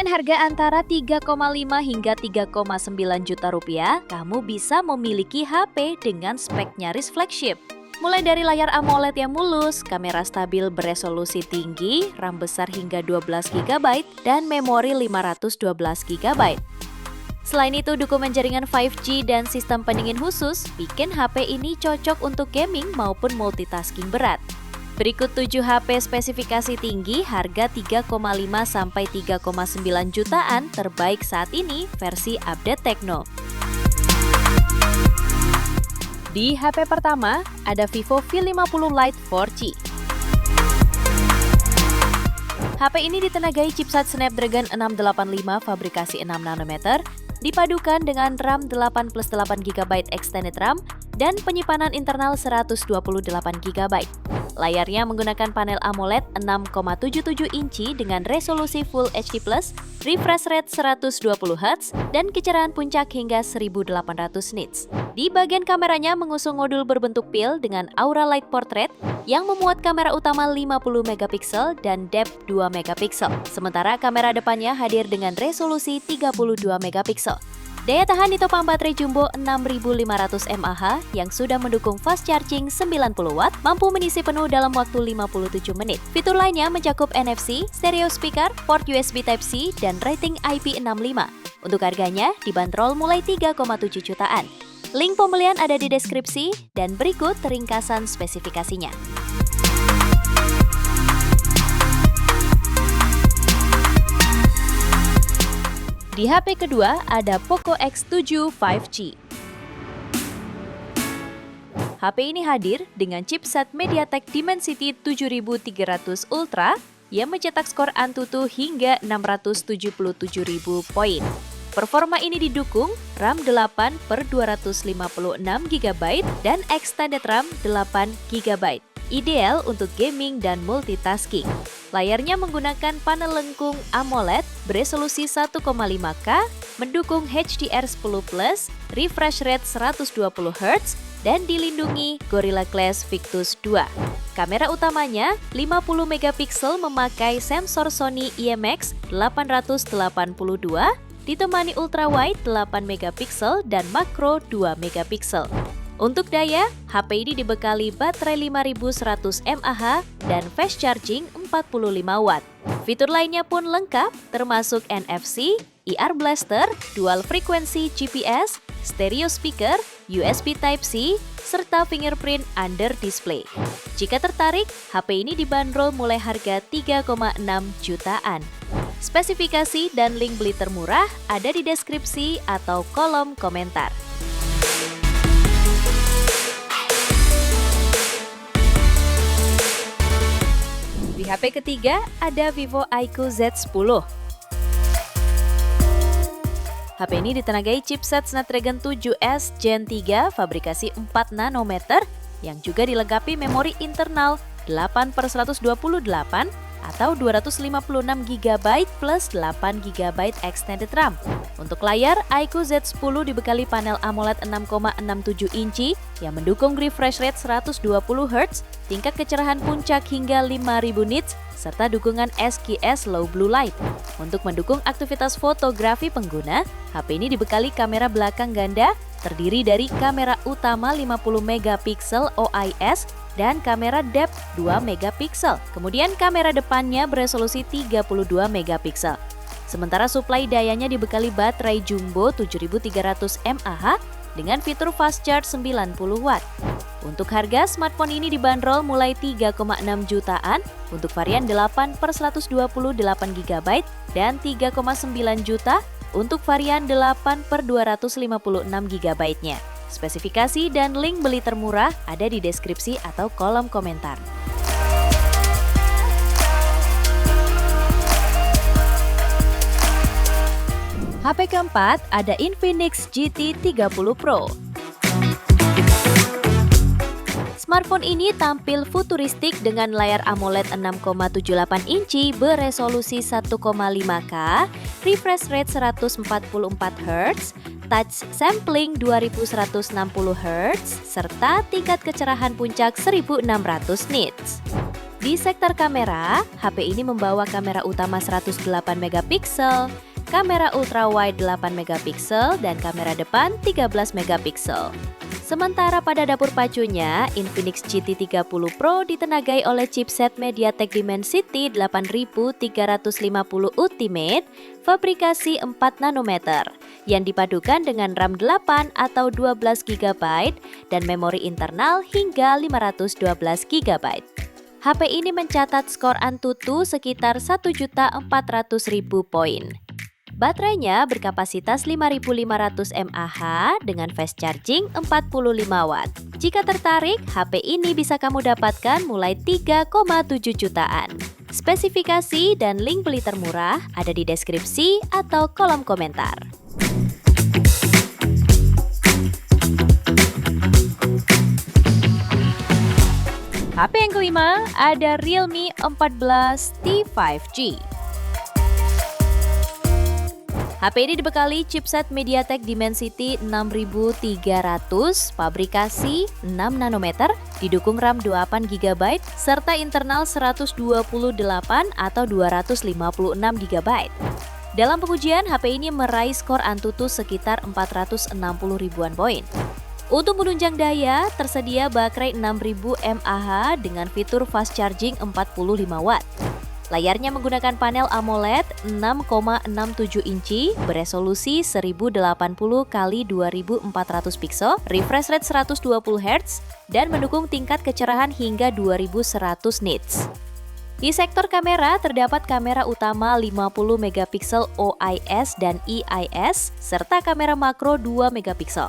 Dengan harga antara 3,5 hingga 3,9 juta rupiah, kamu bisa memiliki HP dengan spek nyaris flagship. Mulai dari layar AMOLED yang mulus, kamera stabil beresolusi tinggi, RAM besar hingga 12 GB, dan memori 512 GB. Selain itu, dukungan jaringan 5G dan sistem pendingin khusus bikin HP ini cocok untuk gaming maupun multitasking berat. Berikut 7 HP spesifikasi tinggi harga 3,5 sampai 3,9 jutaan terbaik saat ini versi update Tecno. Di HP pertama, ada Vivo V50 Lite 4G. HP ini ditenagai chipset Snapdragon 685 fabrikasi 6 nanometer, dipadukan dengan RAM 8+8 GB extended RAM dan penyimpanan internal 128 GB. Layarnya menggunakan panel AMOLED 6,77 inci dengan resolusi Full HD+, refresh rate 120Hz, dan kecerahan puncak hingga 1800 nits. Di bagian kameranya mengusung modul berbentuk pil dengan Aura Light Portrait yang memuat kamera utama 50 megapiksel dan depth 2 megapiksel. Sementara kamera depannya hadir dengan resolusi 32 megapiksel. Daya tahan ditopang baterai jumbo 6500 mAh yang sudah mendukung fast charging 90 Watt, mampu mengisi penuh dalam waktu 57 menit. Fitur lainnya mencakup NFC, stereo speaker, port USB Type-C, dan rating IP65. Untuk harganya dibanderol mulai 3,7 jutaan. Link pembelian ada di deskripsi dan berikut ringkasan spesifikasinya. Di HP kedua ada Poco X7 5G. HP ini hadir dengan chipset MediaTek Dimensity 7300 Ultra yang mencetak skor Antutu hingga 677.000 poin. Performa ini didukung RAM 8 per 256 GB dan extended RAM 8 GB. Ideal untuk gaming dan multitasking. Layarnya menggunakan panel lengkung AMOLED beresolusi 1,5K, mendukung HDR10+, refresh rate 120Hz, dan dilindungi Gorilla Glass Victus 2. Kamera utamanya 50 megapiksel memakai sensor Sony IMX 882, ditemani ultrawide 8 megapiksel dan makro 2 megapiksel. Untuk daya, HP ini dibekali baterai 5100 mAh dan fast charging 45 Watt. Fitur lainnya pun lengkap, termasuk NFC, IR Blaster, dual frekuensi GPS, stereo speaker, USB Type-C, serta fingerprint under display. Jika tertarik, HP ini dibanderol mulai harga 3,6 jutaan. Spesifikasi dan link beli termurah ada di deskripsi atau kolom komentar. Di HP ketiga ada Vivo iQOO Z10. HP ini ditenagai chipset Snapdragon 7S Gen 3 fabrikasi 4 nanometer yang juga dilengkapi memori internal 8/128 atau 256 GB plus 8 GB extended RAM. Untuk layar, iQOO Z10 dibekali panel AMOLED 6,67 inci yang mendukung refresh rate 120Hz, tingkat kecerahan puncak hingga 5000 nits, serta dukungan SKS Low Blue Light. Untuk mendukung aktivitas fotografi pengguna, HP ini dibekali kamera belakang ganda, terdiri dari kamera utama 50 megapiksel OIS dan kamera depth 2 megapiksel. Kemudian kamera depannya beresolusi 32 megapiksel. Sementara suplai dayanya dibekali baterai jumbo 7300 mAh dengan fitur fast charge 90 Watt. Untuk harga, smartphone ini dibanderol mulai 3,6 jutaan untuk varian 8/128 GB dan 3,9 juta untuk varian 8/256 GB-nya. Spesifikasi dan link beli termurah ada di deskripsi atau kolom komentar. HP keempat ada Infinix GT 30 Pro. Smartphone ini tampil futuristik dengan layar AMOLED 6,78 inci beresolusi 1,5K, refresh rate 144Hz, touch sampling 2160Hz, serta tingkat kecerahan puncak 1600 nits. Di sektor kamera, HP ini membawa kamera utama 108 megapiksel, kamera ultrawide 8 megapiksel, dan kamera depan 13 megapiksel. Sementara pada dapur pacunya, Infinix GT30 Pro ditenagai oleh chipset MediaTek Dimensity 8350 Ultimate fabrikasi 4 nanometer yang dipadukan dengan RAM 8 atau 12 GB dan memori internal hingga 512 GB. HP ini mencatat skor Antutu sekitar 1.400.000 poin. Baterainya berkapasitas 5.500 mAh dengan fast charging 45 Watt. Jika tertarik, HP ini bisa kamu dapatkan mulai 3,7 jutaan. Spesifikasi dan link beli termurah ada di deskripsi atau kolom komentar. HP yang kelima ada Realme 14T 5G. HP ini dibekali chipset MediaTek Dimensity 6300, fabrikasi 6 nanometer, didukung RAM 8 GB, serta internal 128 atau 256 GB. Dalam pengujian, HP ini meraih skor Antutu sekitar 460 ribuan poin. Untuk menunjang daya, tersedia baterai 6000 mAh dengan fitur fast charging 45 Watt. Layarnya menggunakan panel AMOLED 6,67 inci beresolusi 1080 x 2400 pixel, refresh rate 120 Hz, dan mendukung tingkat kecerahan hingga 2100 nits. Di sektor kamera terdapat kamera utama 50 megapiksel OIS dan EIS serta kamera makro 2 megapiksel.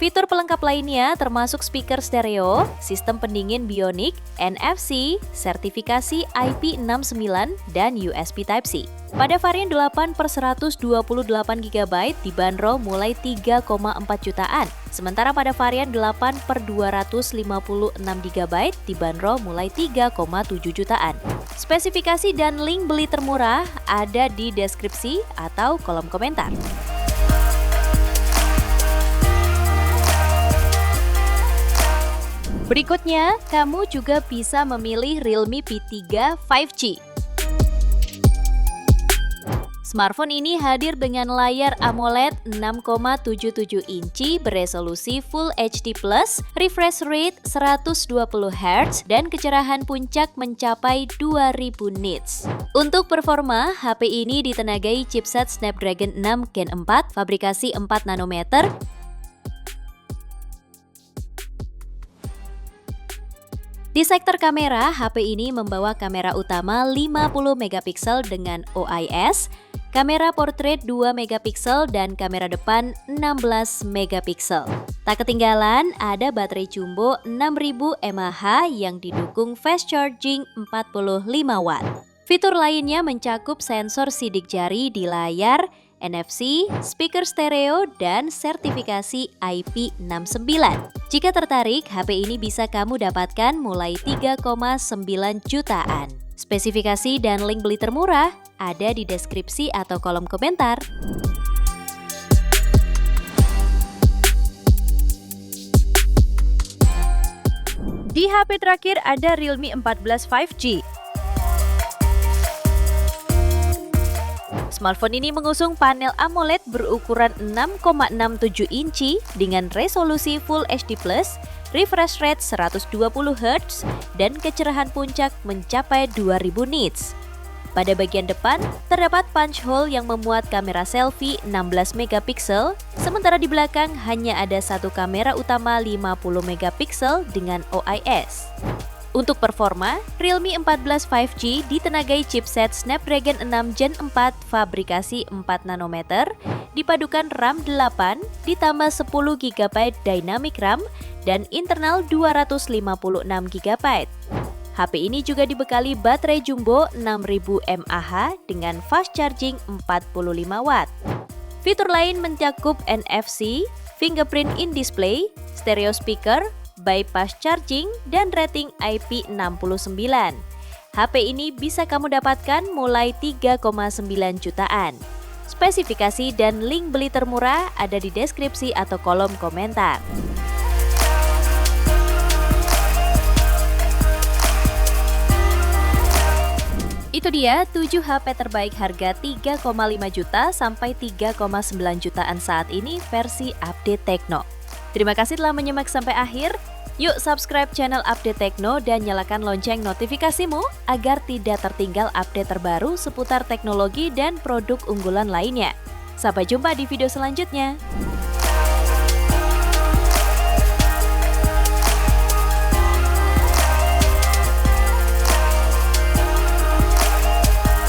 Fitur pelengkap lainnya termasuk speaker stereo, sistem pendingin Bionic, NFC, sertifikasi IP69, dan USB Type-C. Pada varian 8/128 GB dibanderol mulai 3,4 jutaan, sementara pada varian 8/256 GB dibanderol mulai 3,7 jutaan. Spesifikasi dan link beli termurah ada di deskripsi atau kolom komentar. Berikutnya, kamu juga bisa memilih Realme P3 5G. Smartphone ini hadir dengan layar AMOLED 6,77 inci beresolusi Full HD+, refresh rate 120 Hz, dan kecerahan puncak mencapai 2000 nits. Untuk performa, HP ini ditenagai chipset Snapdragon 6 Gen 4, fabrikasi 4 nanometer, Di sektor kamera, HP ini membawa kamera utama 50 megapiksel dengan OIS, kamera portrait 2 megapiksel dan kamera depan 16 megapiksel. Tak ketinggalan, ada baterai jumbo 6000 mAh yang didukung fast charging 45 Watt. Fitur lainnya mencakup sensor sidik jari di layar, NFC, speaker stereo, dan sertifikasi IP69. Jika tertarik, HP ini bisa kamu dapatkan mulai 3,9 jutaan. Spesifikasi dan link beli termurah ada di deskripsi atau kolom komentar. Di HP terakhir ada Realme 14 5G. Smartphone ini mengusung panel AMOLED berukuran 6,67 inci dengan resolusi Full HD+, refresh rate 120 Hz, dan kecerahan puncak mencapai 2000 nits. Pada bagian depan, terdapat punch hole yang memuat kamera selfie 16 megapiksel, sementara di belakang hanya ada satu kamera utama 50 megapiksel dengan OIS. Untuk performa, Realme 14 5G ditenagai chipset Snapdragon 6 Gen 4 fabrikasi 4 nanometer, dipadukan RAM 8 ditambah 10 GB Dynamic RAM dan internal 256 GB. HP ini juga dibekali baterai jumbo 6000 mAh dengan fast charging 45 Watt. Fitur lain mencakup NFC, fingerprint in display, stereo speaker, bypass charging, dan rating IP69. HP ini bisa kamu dapatkan mulai 3,9 jutaan. Spesifikasi dan link beli termurah ada di deskripsi atau kolom komentar. Itu dia 7 HP terbaik harga 3,5 juta sampai 3,9 jutaan saat ini versi Update Tekno. Terima kasih telah menyimak sampai akhir. Yuk subscribe channel Update Tekno dan nyalakan lonceng notifikasimu agar tidak tertinggal update terbaru seputar teknologi dan produk unggulan lainnya. Sampai jumpa di video selanjutnya.